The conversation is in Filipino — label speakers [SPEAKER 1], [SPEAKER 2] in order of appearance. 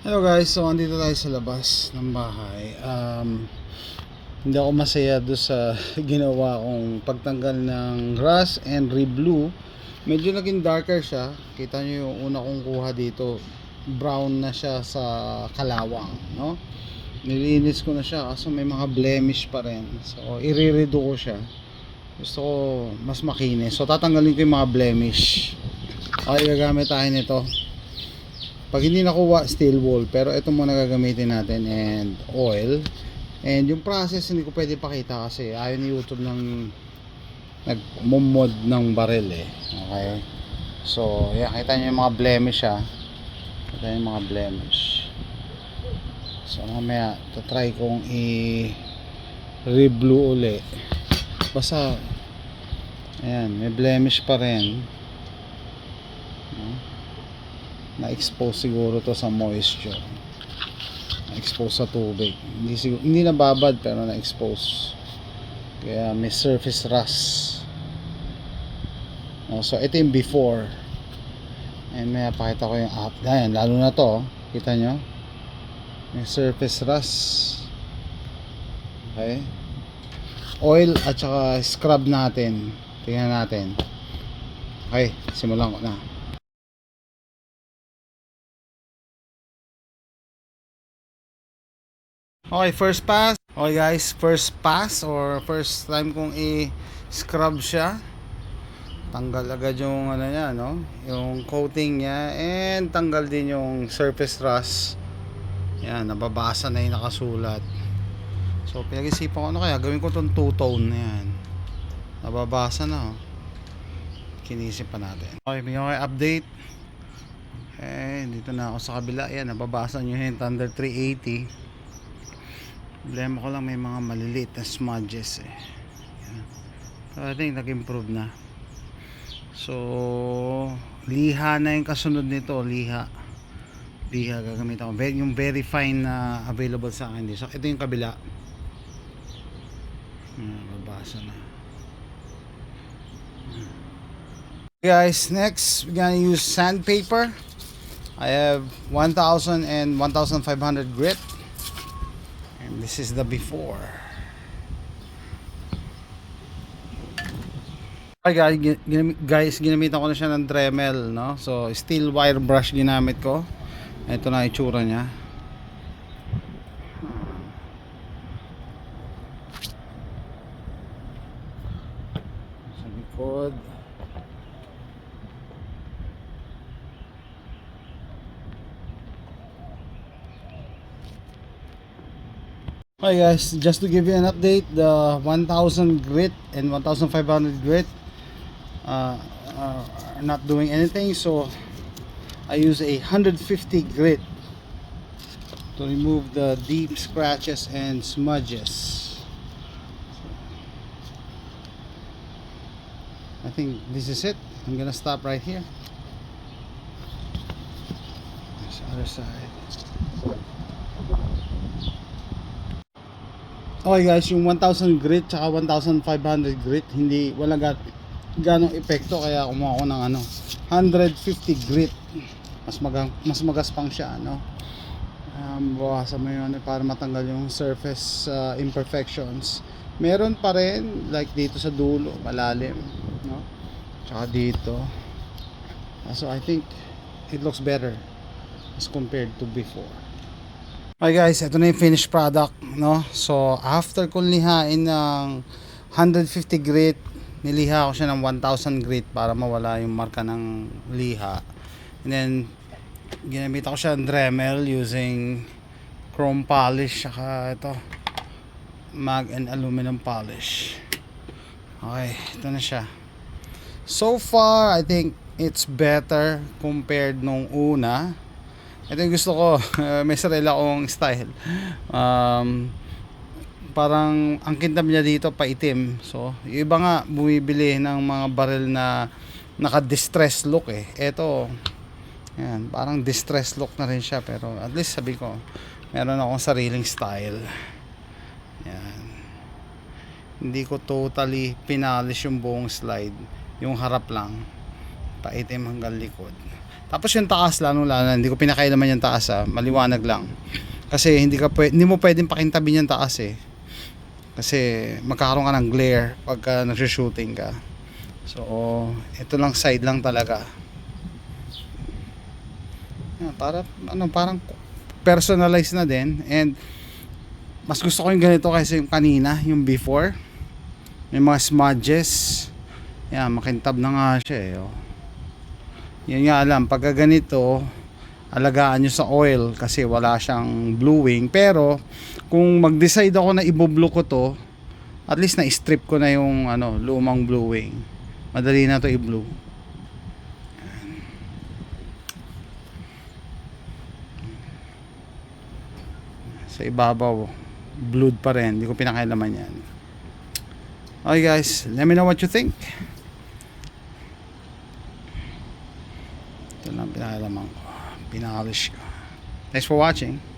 [SPEAKER 1] Hello guys, so andito tayo sa labas ng bahay. Hindi ako masaya doon sa ginawa kong pagtanggal ng grass and re-blue. Medyo naging darker siya. Kita nyo yung una kong kuha dito, brown na siya sa kalawang, no? Nilinis ko na siya kaso may mga blemish pa rin. So i-redo ko siya. Gusto ko mas makinis. So tatanggalin ko yung mga blemish. Okay, gagamit tayo nito. Pag hindi nakuha, steel wool, pero ito muna gagamitin natin, and oil. And yung process hindi ko pwede pakita kasi ayaw ni YouTube ng nag-mod ng baril eh. Okay, so yan, kita nyo yung mga blemish ha. Kita nyo yung mga blemish. So mamaya try kong i-re-blue uli. Basta ayan, may blemish pa rin. Na-expose siguro to sa moisture, na-expose sa tubig, hindi nababad pero na-expose, kaya may surface rust. So ito yung before, and may pakita ko yung after. Ayan, lalo na to, kita nyo may surface rust. Okay, oil at saka scrub natin, tingnan natin. Okay, simulan ko na. Okay, first pass. Okay guys, first pass or first time kong i-scrub siya. Tanggal agad yung ano niya, no? Yung coating niya, and tanggal din yung surface rust. Yan, nababasa na yung nakasulat. So pinag-isipan ko ano kaya gawin ko tong two-tone na yan. Nababasa na, oh. Kinisip pa natin. Okay, bigyan ko update. Dito na ako sa kabila. Yan, nababasa nyo yung Thunder 380. Problema ko lang may mga maliliit na smudges eh. So I think nag-improve na. So liha na yung kasunod nito. Liha gagamit ako. Yung very fine na available sa akin. So ito yung kabila. Babasa na. Guys, next we're gonna use sandpaper. I have 1000 and 1500 grit. This is the before. Okay guys, ginamitan ko na siya ng Dremel, no? So steel wire brush ginamit ko. Ito na itsura niya. Sa likod. Okay guys, just to give you an update, the 1000 grit and 1500 grit are not doing anything, so I use a 150 grit to remove the deep scratches and smudges. I think this is it. I'm gonna stop right here. This other side. Okay guys, yung 1000 grit tsaka 1500 grit wala ganong epekto, kaya kumuha ko ng 150 grit. Mas magaspang siya, no? Bawasan mo yun para matanggal yung surface imperfections. Meron pa rin like dito sa dulo malalim, no? Tsaka dito. So I think it looks better as compared to before. Okay guys, ito na yung finished product, no? So after kong lihain ng 150 grit, niliha ko siya ng 1000 grit para mawala yung marka ng liha. And then ginamit ko siya ng Dremel using chrome polish, saka ito mag and aluminum polish. Okay, ito na siya. So far I think it's better compared nung una. Ito yung gusto ko. May sarili akong style. Parang ang kintab niya dito paitim. So yung iba nga bumibili ng mga baril na naka-distress look eh. Ito yan, parang distress look na rin siya, pero at least sabi ko meron akong sariling style. Yan. Hindi ko totally pinalish yung buong slide, yung harap lang. Paitim hanggang likod. Tapos yung taas, lalo hindi ko pinakailaman yung taas, maliwanag lang. Kasi hindi mo pwedeng pakintabin yung taas eh. Kasi magkakaroon ka ng glare pagka nag-shooting ka. So, ito lang side lang talaga. Yan, parang personalized na din. And mas gusto ko yung ganito kaysa yung kanina, yung before. May mga smudges. Yan, makintab na nga siya eh. Oh. Yan nga alam, pagka ganito, alagaan nyo sa oil kasi wala siyang bluing. Pero kung mag-decide ako na i-blue ko to, at least na-strip ko na yung lumang bluing. Madali na to i-blue. Sa ibabaw, blued pa rin, hindi ko pinakailaman yan. Okay guys, let me know what you think. Ito lang pinakailaman ko, pinakalish ko. Thanks for watching.